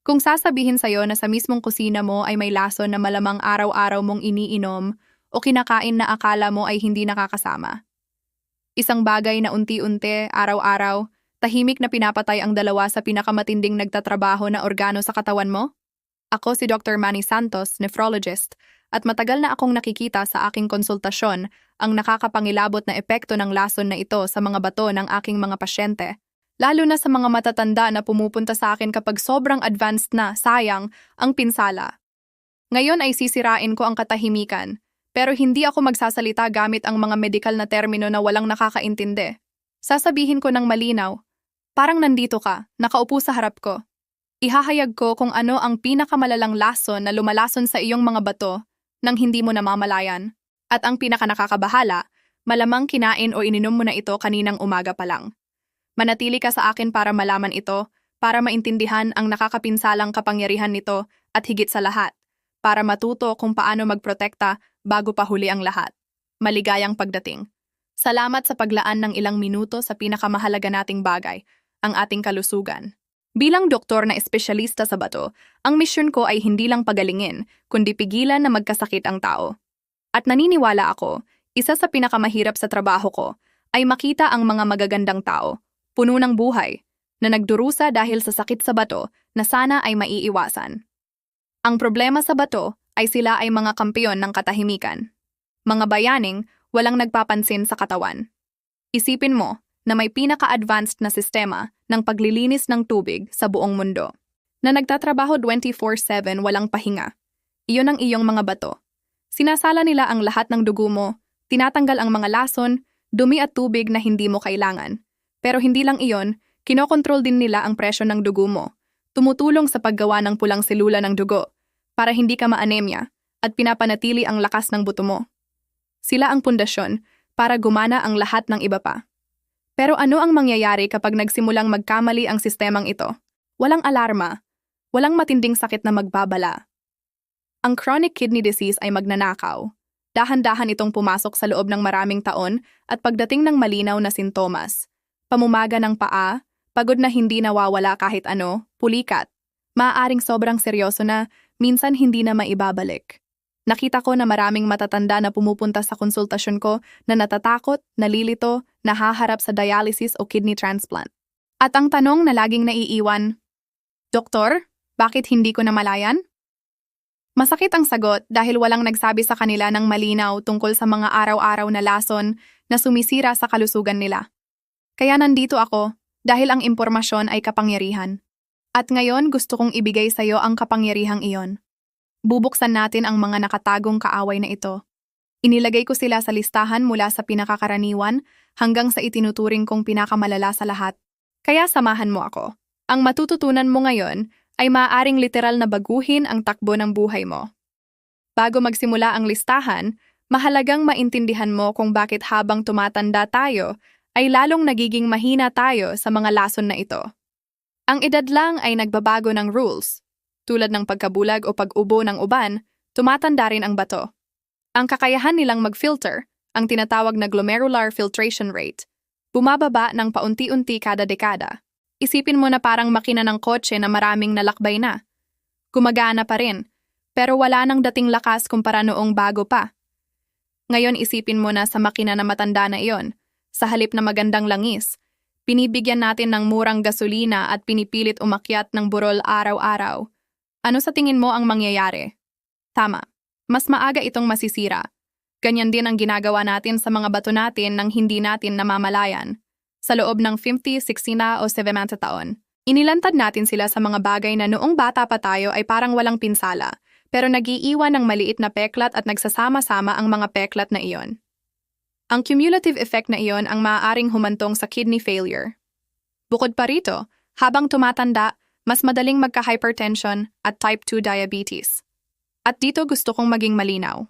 Kung sasabihin sa'yo na sa mismong kusina mo ay may lason na malamang araw-araw mong iniinom o kinakain na akala mo ay hindi nakakasama. Isang bagay na unti-unti, araw-araw, tahimik na pinapatay ang dalawa sa pinakamatinding nagtatrabaho na organo sa katawan mo? Ako si Dr. Manny Santos, nephrologist, at matagal na akong nakikita sa aking konsultasyon ang nakakapangilabot na epekto ng lason na ito sa mga bato ng aking mga pasyente. Lalo na sa mga matatanda na pumupunta sa akin kapag sobrang advanced na, sayang, ang pinsala. Ngayon ay sisirain ko ang katahimikan, pero hindi ako magsasalita gamit ang mga medikal na termino na walang nakakaintindi. Sasabihin ko ng malinaw, parang nandito ka, nakaupo sa harap ko. Ihahayag ko kung ano ang pinakamalalang lason na lumalason sa iyong mga bato nang hindi mo namamalayan. At ang pinakanakakabahala, malamang kinain o ininom mo na ito kaninang umaga pa lang. Manatili ka sa akin para malaman ito, para maintindihan ang nakakapinsalang kapangyarihan nito at higit sa lahat, para matuto kung paano magprotekta bago pa huli ang lahat. Maligayang pagdating. Salamat sa paglaan ng ilang minuto sa pinakamahalaga nating bagay, ang ating kalusugan. Bilang doktor na espesyalista sa bato, ang misyon ko ay hindi lang pagalingin, kundi pigilan na magkasakit ang tao. At naniniwala ako, isa sa pinakamahirap sa trabaho ko ay makita ang mga magagandang tao, puno ng buhay, na nagdurusa dahil sa sakit sa bato na sana ay maiiwasan. Ang problema sa bato ay sila ay mga kampeon ng katahimikan. Mga bayaning walang nagpapansin sa katawan. Isipin mo na may pinaka-advanced na sistema ng paglilinis ng tubig sa buong mundo, na nagtatrabaho 24/7 walang pahinga. Iyon ang iyong mga bato. Sinasala nila ang lahat ng dugo mo, tinatanggal ang mga lason, dumi at tubig na hindi mo kailangan. Pero hindi lang iyon, kinokontrol din nila ang presyo ng dugo mo. Tumutulong sa paggawa ng pulang selula ng dugo para hindi ka maanemya at pinapanatili ang lakas ng buto mo. Sila ang pundasyon para gumana ang lahat ng iba pa. Pero ano ang mangyayari kapag nagsimulang magkamali ang sistemang ito? Walang alarma, walang matinding sakit na magbabala. Ang chronic kidney disease ay magnanakaw. Dahan-dahan itong pumasok sa loob ng maraming taon at pagdating ng malinaw na sintomas. Pamumaga ng paa, pagod na hindi nawawala kahit ano, pulikat. Maaaring sobrang seryoso na, minsan hindi na maibabalik. Nakita ko na maraming matatanda na pumupunta sa konsultasyon ko na natatakot, nalilito, nahaharap sa dialysis o kidney transplant. At ang tanong na laging naiiwan, Doktor, bakit hindi ko namalayan? Masakit ang sagot dahil walang nagsabi sa kanila ng malinaw tungkol sa mga araw-araw na lason na sumisira sa kalusugan nila. Kaya nandito ako dahil ang impormasyon ay kapangyarihan. At ngayon gusto kong ibigay sa iyo ang kapangyarihang iyon. Bubuksan natin ang mga nakatagong kaaway na ito. Inilagay ko sila sa listahan mula sa pinakakaraniwan hanggang sa itinuturing kong pinakamalala sa lahat. Kaya samahan mo ako. Ang matututunan mo ngayon ay maaaring literal na baguhin ang takbo ng buhay mo. Bago magsimula ang listahan, mahalagang maintindihan mo kung bakit habang tumatanda tayo, ay lalong nagiging mahina tayo sa mga lason na ito. Ang edad lang ay nagbabago ng rules. Tulad ng pagkabulag o pag-ubo ng uban, tumatanda rin ang bato. Ang kakayahan nilang mag-filter, ang tinatawag na glomerular filtration rate, bumababa ng paunti-unti kada dekada. Isipin mo na parang makina ng kotse na maraming nalakbay na. Gumagana pa rin, pero wala nang dating lakas kumpara noong bago pa. Ngayon isipin mo na sa makina na matanda na iyon, sa halip na magandang langis, pinibigyan natin ng murang gasolina at pinipilit umakyat ng burol araw-araw. Ano sa tingin mo ang mangyayari? Tama, mas maaga itong masisira. Ganyan din ang ginagawa natin sa mga bato natin nang hindi natin namamalayan. Sa loob ng 50, 60 o 70 taon. Inilantad natin sila sa mga bagay na noong bata pa tayo ay parang walang pinsala, pero nag-iiwan ng maliit na peklat at nagsasama-sama ang mga peklat na iyon. Ang cumulative effect na iyon ang maaaring humantong sa kidney failure. Bukod pa rito, habang tumatanda, mas madaling magka-hypertension at type 2 diabetes. At dito gusto kong maging malinaw.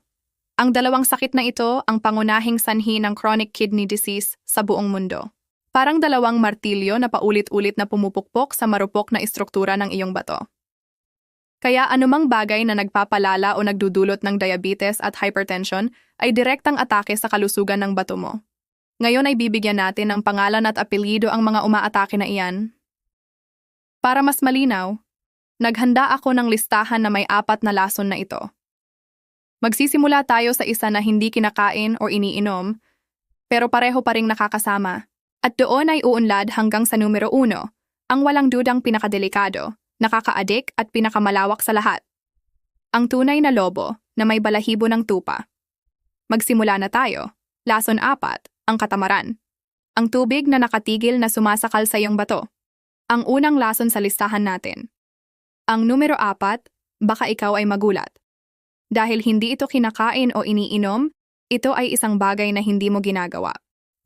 Ang dalawang sakit na ito ang pangunahing sanhi ng chronic kidney disease sa buong mundo. Parang dalawang martilyo na paulit-ulit na pumupukpok sa marupok na istruktura ng iyong bato. Kaya anumang bagay na nagpapalala o nagdudulot ng diabetes at hypertension ay direktang atake sa kalusugan ng bato mo. Ngayon ay bibigyan natin ng pangalan at apelyido ang mga umaatake na iyan. Para mas malinaw, Naghanda ako ng listahan na may 4 na lason na ito. Magsisimula tayo sa isa na hindi kinakain o iniinom, pero pareho pa ring nakakasama. At doon ay uunlad hanggang sa numero 1, ang walang dudang pinakadelikado, nakaka-addict at pinakamalawak sa lahat. Ang tunay na lobo na may balahibo ng tupa. Magsimula na tayo. Lason 4, ang katamaran. Ang tubig na nakatigil na sumasakal sa iyong bato. Ang unang lason sa listahan natin. Ang numero 4, baka ikaw ay magulat. Dahil hindi ito kinakain o iniinom, ito ay isang bagay na hindi mo ginagawa.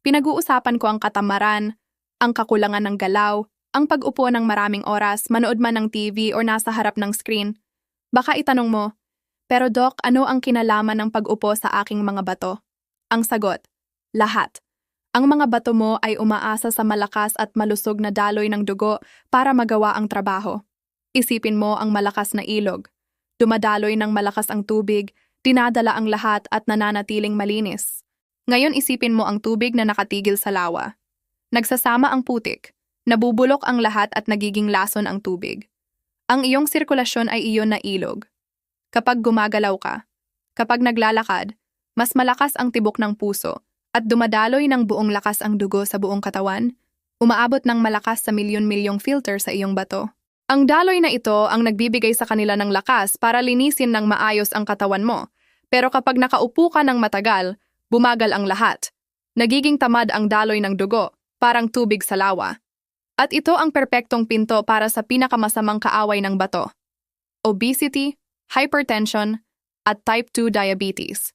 Pinag-uusapan ko ang katamaran, ang kakulangan ng galaw, ang pag-upo ng maraming oras, manood man ng TV o nasa harap ng screen. Baka itanong mo, pero Doc, ano ang kinalaman ng pag-upo sa aking mga bato? Ang sagot, lahat. Ang mga bato mo ay umaasa sa malakas at malusog na daloy ng dugo para magawa ang trabaho. Isipin mo ang malakas na ilog. Dumadaloy ng malakas ang tubig, dinadala ang lahat at nananatiling malinis. Ngayon isipin mo ang tubig na nakatigil sa lawa. Nagsasama ang putik, nabubulok ang lahat at nagiging lason ang tubig. Ang iyong sirkulasyon ay iyon na ilog. Kapag gumagalaw ka, kapag naglalakad, mas malakas ang tibok ng puso at dumadaloy ng buong lakas ang dugo sa buong katawan, umaabot ng malakas sa milyon-milyong filter sa iyong bato. Ang daloy na ito ang nagbibigay sa kanila ng lakas para linisin ng maayos ang katawan mo. Pero kapag nakaupo ka ng matagal, bumagal ang lahat. Nagiging tamad ang daloy ng dugo, parang tubig sa lawa. At ito ang perpektong pinto para sa pinakamasamang kaaway ng bato. Obesity, hypertension, at type 2 diabetes.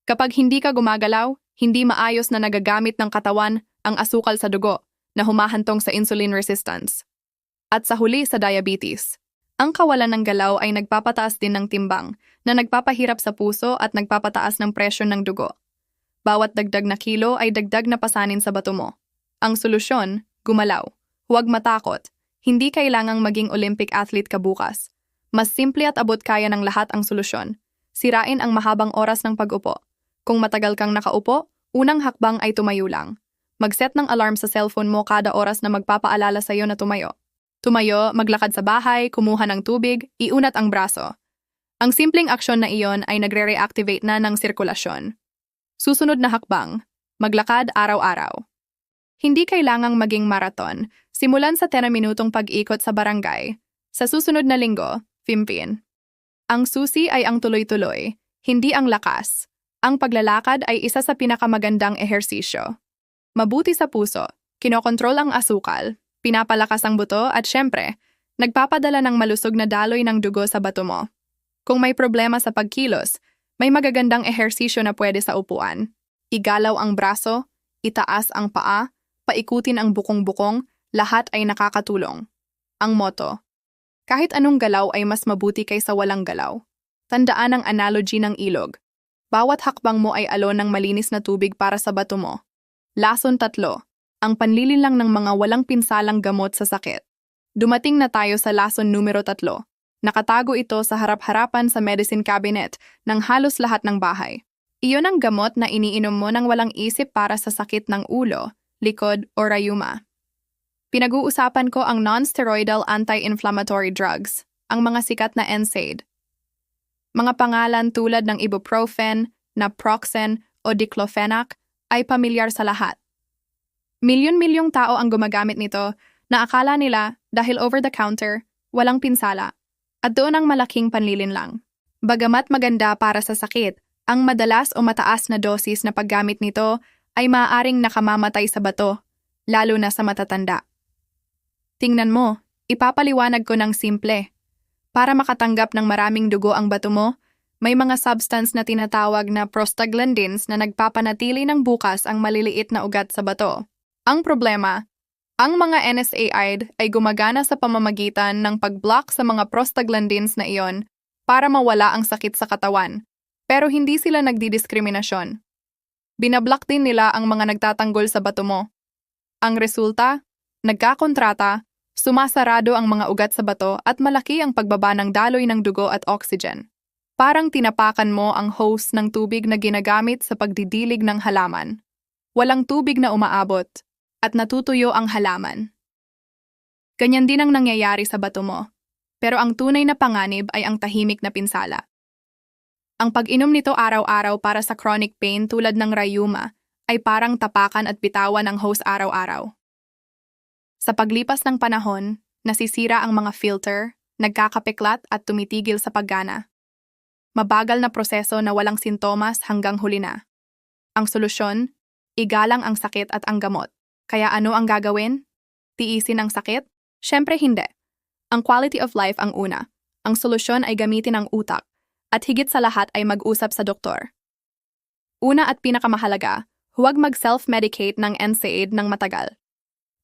Kapag hindi ka gumagalaw, hindi maayos na nagagamit ng katawan ang asukal sa dugo na humahantong sa insulin resistance. At sa huli sa diabetes. Ang kawalan ng galaw ay nagpapataas din ng timbang na nagpapahirap sa puso at nagpapataas ng presyon ng dugo. Bawat dagdag na kilo ay dagdag na pasanin sa bato mo. Ang solusyon, gumalaw. Huwag matakot. Hindi kailangang maging Olympic athlete ka bukas. Mas simple at abot kaya ng lahat ang solusyon. Sirain ang mahabang oras ng pag-upo. Kung matagal kang nakaupo, unang hakbang ay tumayo lang. Mag-set ng alarm sa cellphone mo kada oras na magpapaalala sa iyo na tumayo. Tumayo, maglakad sa bahay, kumuha ng tubig, iunat ang braso. Ang simpleng aksyon na iyon ay nagre-reactivate na ng sirkulasyon. Susunod na hakbang, maglakad araw-araw. Hindi kailangang maging marathon, simulan sa 10 minutong pag-ikot sa barangay. Sa susunod na linggo, 15. Ang susi ay ang tuloy-tuloy, hindi ang lakas. Ang paglalakad ay isa sa pinakamagandang ehersisyo. Mabuti sa puso, kinokontrol ang asukal, pinapalakas ang buto at syempre, nagpapadala ng malusog na daloy ng dugo sa bato mo. Kung may problema sa pagkilos, may magagandang ehersisyo na pwede sa upuan. Igalaw ang braso, itaas ang paa, paikutin ang bukong-bukong, lahat ay nakakatulong. Ang motto, kahit anong galaw ay mas mabuti kaysa walang galaw. Tandaan ang analogy ng ilog. Bawat hakbang mo ay alon ng malinis na tubig para sa bato mo. Lason 3. Ang panlilinlang ng mga walang pinsalang gamot sa sakit. Dumating na tayo sa lason numero 3. Nakatago ito sa harap-harapan sa medicine cabinet ng halos lahat ng bahay. Iyon ang gamot na iniinom mo nang walang isip para sa sakit ng ulo, likod o rayuma. Pinag-uusapan ko ang non-steroidal anti-inflammatory drugs, ang mga sikat na NSAID. Mga pangalan tulad ng ibuprofen, naproxen o diclofenac ay pamilyar sa lahat. Milyon-milyong tao ang gumagamit nito na akala nila dahil over-the-counter, walang pinsala, at doon ang malaking panlilinlang. Bagamat maganda para sa sakit, ang madalas o mataas na dosis na paggamit nito ay maaaring nakamamatay sa bato, lalo na sa matatanda. Tingnan mo, ipapaliwanag ko ng simple. Para makatanggap ng maraming dugo ang bato mo, may mga substance na tinatawag na prostaglandins na nagpapanatili ng bukas ang maliliit na ugat sa bato. Ang problema, ang mga NSAID ay gumagana sa pamamagitan ng pag-block sa mga prostaglandins na iyon para mawala ang sakit sa katawan, pero hindi sila nagdidiskriminasyon. Binablock din nila ang mga nagtatanggol sa bato mo. Ang resulta, nagkakontrata, sumasarado ang mga ugat sa bato at malaki ang pagbaba ng daloy ng dugo at oxygen. Parang tinapakan mo ang hose ng tubig na ginagamit sa pagdidilig ng halaman. Walang tubig na umaabot at natutuyo ang halaman. Ganyan din ang nangyayari sa bato mo. Pero ang tunay na panganib ay ang tahimik na pinsala. Ang pag-inom nito araw-araw para sa chronic pain tulad ng rayuma ay parang tapakan at bitawan ng hose araw-araw. Sa paglipas ng panahon, nasisira ang mga filter, nagkakapiklat at tumitigil sa paggana. Mabagal na proseso na walang sintomas hanggang huli na. Ang solusyon, igalang ang sakit at ang gamot. Kaya ano ang gagawin? Tiisin ang sakit? Siyempre hindi. Ang quality of life ang una. Ang solusyon ay gamitin ang utak. At higit sa lahat ay mag-usap sa doktor. Una at pinakamahalaga, huwag mag-self-medicate ng NSAID ng matagal.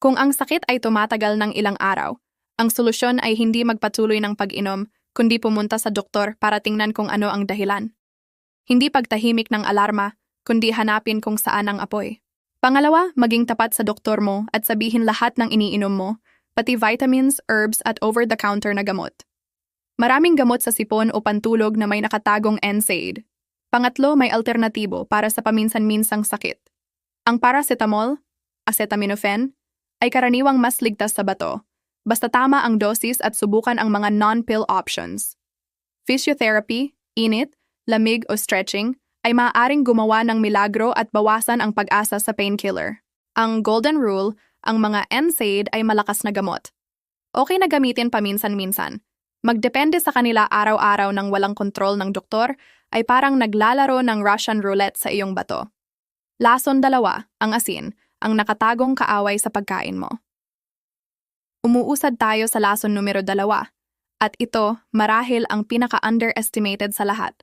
Kung ang sakit ay tumatagal ng ilang araw, ang solusyon ay hindi magpatuloy ng pag-inom, kundi pumunta sa doktor para tingnan kung ano ang dahilan. Hindi pagtahimik ng alarma, kundi hanapin kung saan ang apoy. Pangalawa, maging tapat sa doktor mo at sabihin lahat ng iniinom mo, pati vitamins, herbs at over-the-counter na gamot. Maraming gamot sa sipon o pantulog na may nakatagong NSAID. Pangatlo, may alternatibo para sa paminsan-minsang sakit. Ang paracetamol, acetaminophen, ay karaniwang mas ligtas sa bato, basta tama ang dosis at subukan ang mga non-pill options. Physiotherapy, init, lamig o stretching ay maaaring gumawa ng milagro at bawasan ang pag-asa sa painkiller. Ang golden rule, ang mga NSAID ay malakas na gamot. Okay na gamitin paminsan-minsan. Magdepende sa kanila araw-araw ng walang kontrol ng doktor ay parang naglalaro ng Russian roulette sa iyong bato. Lason 2, ang asin, ang nakatagong kaaway sa pagkain mo. Umuusad tayo sa lason numero 2, at ito marahil ang pinaka-underestimated sa lahat.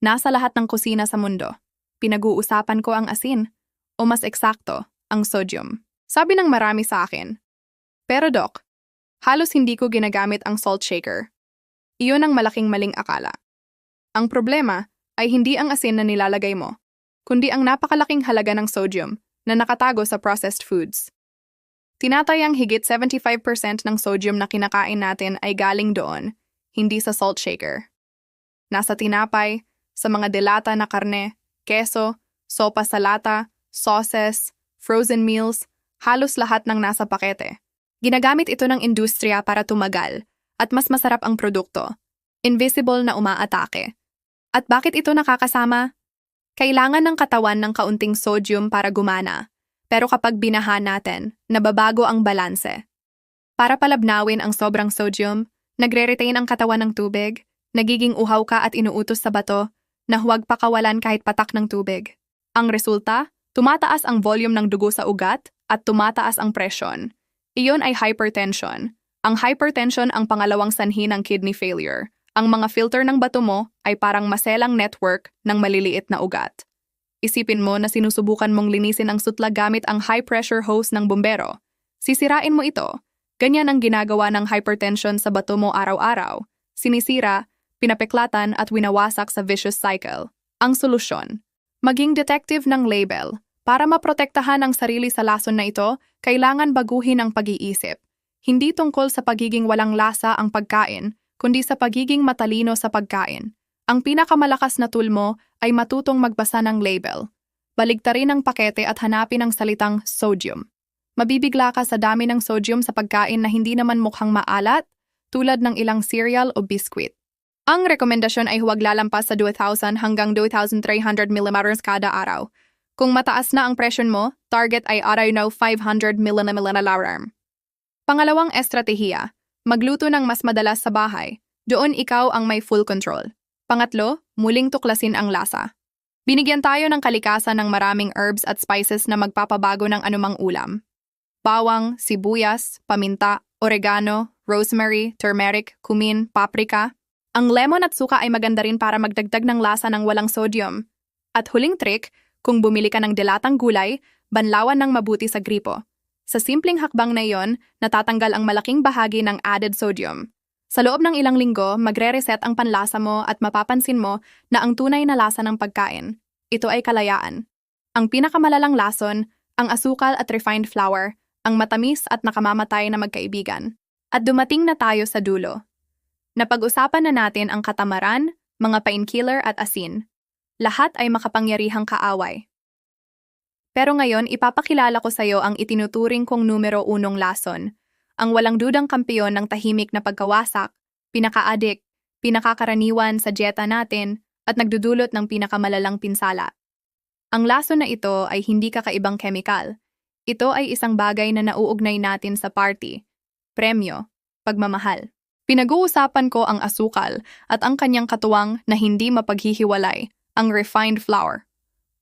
Nasa lahat ng kusina sa mundo, pinag-uusapan ko ang asin, o mas eksakto, ang sodium. Sabi ng marami sa akin, pero Doc, halos hindi ko ginagamit ang salt shaker. Iyon ang malaking maling akala. Ang problema ay hindi ang asin na nilalagay mo, kundi ang napakalaking halaga ng sodium na nakatago sa processed foods. Tinatayang higit 75% ng sodium na kinakain natin ay galing doon, hindi sa salt shaker. Nasa tinapay, sa mga delata na karne, keso, sopa sa lata, sauces, frozen meals, halos lahat ng nasa pakete. Ginagamit ito ng industriya para tumagal at mas masarap ang produkto. Invisible na umaatake. At bakit ito nakakasama? Kailangan ng katawan ng kaunting sodium para gumana. Pero kapag binaha natin, nababago ang balanse. Para palabnawin ang sobrang sodium, nagre-retain ang katawan ng tubig, nagiging uhaw ka at inuutos sa bato na huwag pakawalan kahit patak ng tubig. Ang resulta, tumataas ang volume ng dugo sa ugat at tumataas ang presyon. Iyon ay hypertension. Ang hypertension ang pangalawang sanhi ng kidney failure. Ang mga filter ng bato mo ay parang maselang network ng maliliit na ugat. Isipin mo na sinusubukan mong linisin ang sutla gamit ang high-pressure hose ng bumbero. Sisirain mo ito. Ganyan ang ginagawa ng hypertension sa bato mo araw-araw. Sinisira, pinapeklatan at winawasak sa vicious cycle. Ang solusyon, maging detective ng label. Para maprotektahan ang sarili sa lason na ito, kailangan baguhin ang pag-iisip. Hindi tungkol sa pagiging walang lasa ang pagkain, kundi sa pagiging matalino sa pagkain. Ang pinakamalakas na tool mo ay matutong magbasa ng label. Baligtarin ang pakete at hanapin ang salitang sodium. Mabibigla ka sa dami ng sodium sa pagkain na hindi naman mukhang maalat, tulad ng ilang cereal o biscuit. Ang rekomendasyon ay huwag lalampas sa 2,000 hanggang 2,300 ml kada araw. Kung mataas na ang presyon mo, target ay araw 500 ml. Pangalawang estratehiya, magluto ng mas madalas sa bahay. Doon ikaw ang may full control. Pangatlo, muling tuklasin ang lasa. Binigyan tayo ng kalikasan ng maraming herbs at spices na magpapabago ng anumang ulam. Bawang, sibuyas, paminta, oregano, rosemary, turmeric, cumin, paprika. Ang lemon at suka ay maganda rin para magdagdag ng lasa ng walang sodium. At huling trick, kung bumili ka ng dilatang gulay, banlawan ng mabuti sa gripo. Sa simpleng hakbang na iyon, natatanggal ang malaking bahagi ng added sodium. Sa loob ng ilang linggo, magre-reset ang panlasa mo at mapapansin mo na ang tunay na lasa ng pagkain. Ito ay kalayaan. Ang pinakamalalang lason, ang asukal at refined flour, ang matamis at nakamamatay na magkaibigan. At dumating na tayo sa dulo. Napag-usapan na natin ang katamaran, mga painkiller at asin. Lahat ay makapangyarihang kaaway. Pero ngayon, ipapakilala ko sa iyo ang itinuturing kong numero 1 lason, ang walang dudang kampiyon ng tahimik na pagkawasak, pinaka-addict, pinakakaraniwan sa dieta natin at nagdudulot ng pinakamalalang pinsala. Ang lason na ito ay hindi kakaibang chemical. Ito ay isang bagay na nauugnay natin sa party, premyo, pagmamahal. Pinag-uusapan ko ang asukal at ang kanyang katuwang na hindi mapaghihiwalay, ang refined flour.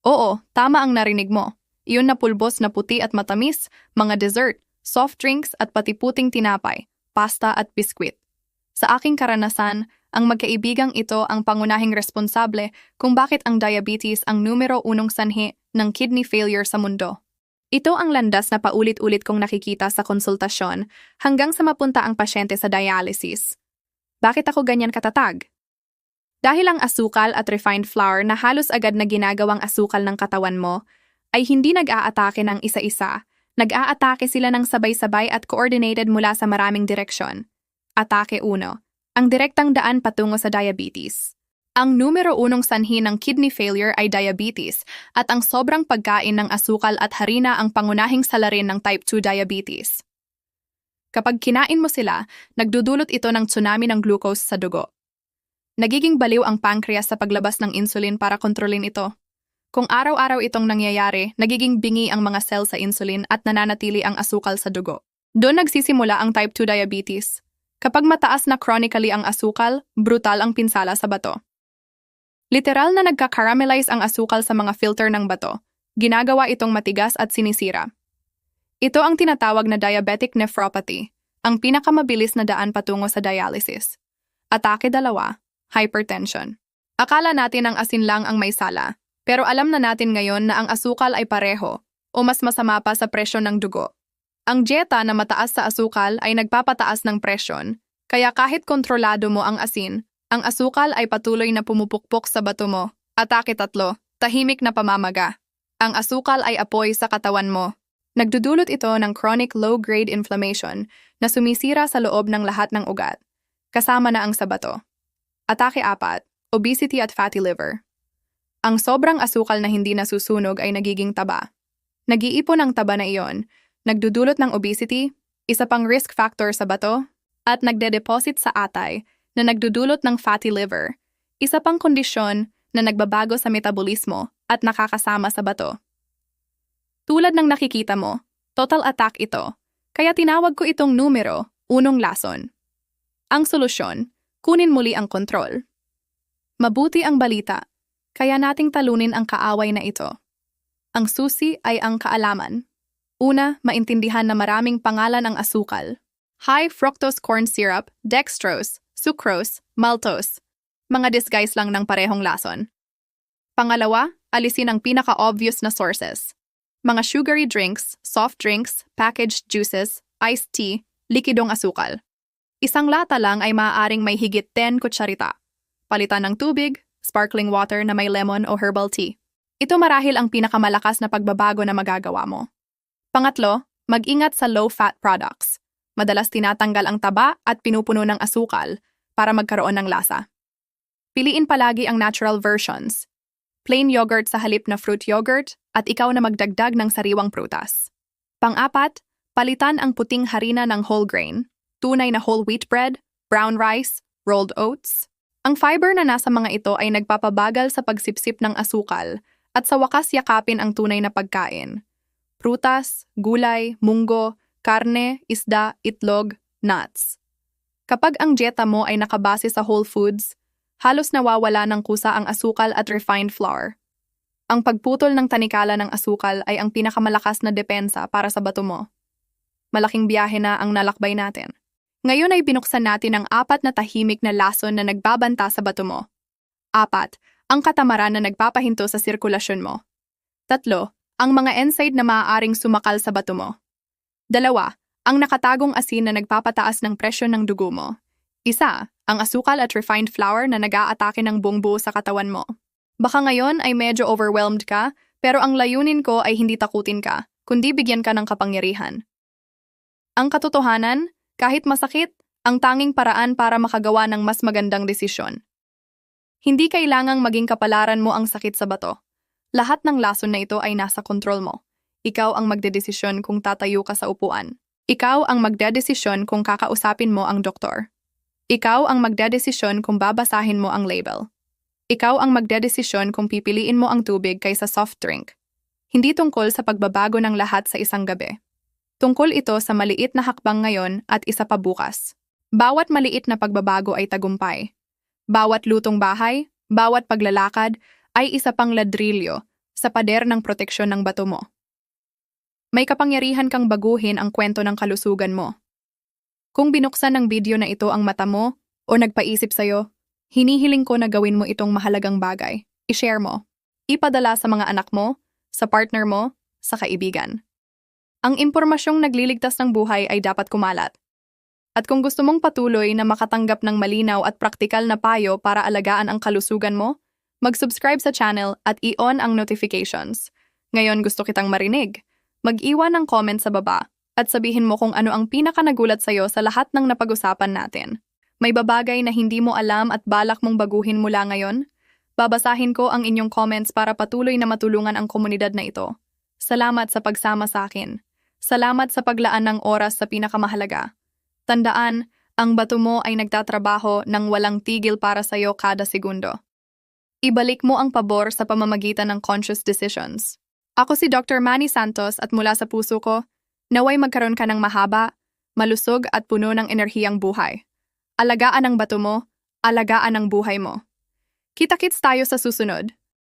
Oo, tama ang narinig mo. Iyon na pulbos na puti at matamis, mga dessert, soft drinks at pati puting tinapay, pasta at biskwit. Sa aking karanasan, ang magkaibigang ito ang pangunahing responsable kung bakit ang diabetes ang numero 1 sanhi ng kidney failure sa mundo. Ito ang landas na paulit-ulit kong nakikita sa konsultasyon hanggang sa mapunta ang pasyente sa dialysis. Bakit ako ganyan katatag? Dahil ang asukal at refined flour na halos agad na ginagawang asukal ng katawan mo ay hindi nag-aatake ng isa-isa, nag-aatake sila ng sabay-sabay at coordinated mula sa maraming direksyon. Atake 1. Ang direktang daan patungo sa diabetes. Ang numero 1 sanhi ng kidney failure ay diabetes at ang sobrang pagkain ng asukal at harina ang pangunahing salarin ng type 2 diabetes. Kapag kinain mo sila, nagdudulot ito ng tsunami ng glucose sa dugo. Nagiging baliw ang pancreas sa paglabas ng insulin para kontrolin ito. Kung araw-araw itong nangyayari, nagiging bingi ang mga cell sa insulin at nananatili ang asukal sa dugo. Doon nagsisimula ang type 2 diabetes. Kapag mataas na chronically ang asukal, brutal ang pinsala sa bato. Literal na nagka-caramelize ang asukal sa mga filter ng bato. Ginagawa itong matigas at sinisira. Ito ang tinatawag na diabetic nephropathy, ang pinakamabilis na daan patungo sa dialysis. Atake 2, hypertension. Akala natin ang asin lang ang may sala, pero alam na natin ngayon na ang asukal ay pareho o mas masama pa sa presyon ng dugo. Ang dieta na mataas sa asukal ay nagpapataas ng presyon, kaya kahit kontrolado mo ang asin, ang asukal ay patuloy na pumupukpok sa bato mo. Atake 3, tahimik na pamamaga. Ang asukal ay apoy sa katawan mo. Nagdudulot ito ng chronic low-grade inflammation na sumisira sa loob ng lahat ng ugat, kasama na ang sa bato. Atake 4, obesity at fatty liver. Ang sobrang asukal na hindi nasusunog ay nagiging taba. Nag-iipon ang taba na iyon, nagdudulot ng obesity, isa pang risk factor sa bato, at nagde-deposit sa atay na nagdudulot ng fatty liver, isa pang kondisyon na nagbabago sa metabolismo at nakakasama sa bato. Tulad ng nakikita mo, total attack ito, kaya tinawag ko itong numero 1 lason. Ang solusyon, kunin muli ang kontrol. Mabuti ang balita, kaya nating talunin ang kaaway na ito. Ang susi ay ang kaalaman. Una, maintindihan na maraming pangalan ang asukal. High fructose corn syrup, dextrose, sucrose, maltose. Mga disguise lang ng parehong lason. Pangalawa, alisin ang pinaka-obvious na sources. Mga sugary drinks, soft drinks, packaged juices, iced tea, likidong asukal. Isang lata lang ay maaaring may higit 10 kutsarita. Palitan ng tubig, sparkling water na may lemon o herbal tea. Ito marahil ang pinakamalakas na pagbabago na magagawa mo. Pangatlo, mag-ingat sa low-fat products. Madalas tinatanggal ang taba at pinupuno ng asukal para magkaroon ng lasa. Piliin palagi ang natural versions. Plain yogurt sa halip na fruit yogurt at ikaw na magdagdag ng sariwang prutas. Pang-apat, palitan ang puting harina ng whole grain, tunay na whole wheat bread, brown rice, rolled oats. Ang fiber na nasa mga ito ay nagpapabagal sa pagsipsip ng asukal at sa wakas yakapin ang tunay na pagkain. Prutas, gulay, munggo, karne, isda, itlog, nuts. Kapag ang dieta mo ay nakabase sa whole foods, halos nawawala ng kusa ang asukal at refined flour. Ang pagputol ng tanikala ng asukal ay ang pinakamalakas na depensa para sa bato mo. Malaking biyahe na ang nalakbay natin. Ngayon ay binuksan natin ang 4 na tahimik na lason na nagbabanta sa bato mo. 4, ang katamaran na nagpapahinto sa sirkulasyon mo. 3, ang mga NSAID na maaaring sumakal sa bato mo. 2, ang nakatagong asin na nagpapataas ng presyon ng dugo mo. 1, ang asukal at refined flour na nag-aatake ng buong buo sa katawan mo. Baka ngayon ay medyo overwhelmed ka, pero ang layunin ko ay hindi takutin ka, kundi bigyan ka ng kapangyarihan. Ang katotohanan, kahit masakit, ang tanging paraan para makagawa ng mas magandang desisyon. Hindi kailangang maging kapalaran mo ang sakit sa bato. Lahat ng lason na ito ay nasa kontrol mo. Ikaw ang magdedesisyon kung tatayo ka sa upuan. Ikaw ang magdedesisyon kung kakausapin mo ang doktor. Ikaw ang magdedesisyon kung babasahin mo ang label. Ikaw ang magdedesisyon kung pipiliin mo ang tubig kaysa soft drink. Hindi tungkol sa pagbabago ng lahat sa isang gabi. Tungkol ito sa maliit na hakbang ngayon at isa pa bukas. Bawat maliit na pagbabago ay tagumpay. Bawat lutong bahay, bawat paglalakad ay isa pang ladrilyo sa pader ng proteksyon ng bato mo. May kapangyarihan kang baguhin ang kwento ng kalusugan mo. Kung binuksan ng video na ito ang mata mo o nagpaisip sa'yo, hinihiling ko na gawin mo itong mahalagang bagay. I-share mo. Ipadala sa mga anak mo, sa partner mo, sa kaibigan. Ang impormasyong nagliligtas ng buhay ay dapat kumalat. At kung gusto mong patuloy na makatanggap ng malinaw at praktikal na payo para alagaan ang kalusugan mo, mag-subscribe sa channel at i-on ang notifications. Ngayon gusto kitang marinig. Mag-iwan ng comment sa baba at sabihin mo kung ano ang pinaka-nagulat sa'yo sa lahat ng napag-usapan natin. May babagay na hindi mo alam at balak mong baguhin mula ngayon? Babasahin ko ang inyong comments para patuloy na matulungan ang komunidad na ito. Salamat sa pagsama sa akin. Salamat sa paglaan ng oras sa pinakamahalaga. Tandaan, ang bato mo ay nagtatrabaho ng walang tigil para sa'yo kada segundo. Ibalik mo ang pabor sa pamamagitan ng conscious decisions. Ako si Dr. Manny Santos at mula sa puso ko, naway magkaroon ka ng mahaba, malusog at puno ng enerhiyang buhay. Alagaan ang bato mo, alagaan ang buhay mo. Kita-kits tayo sa susunod.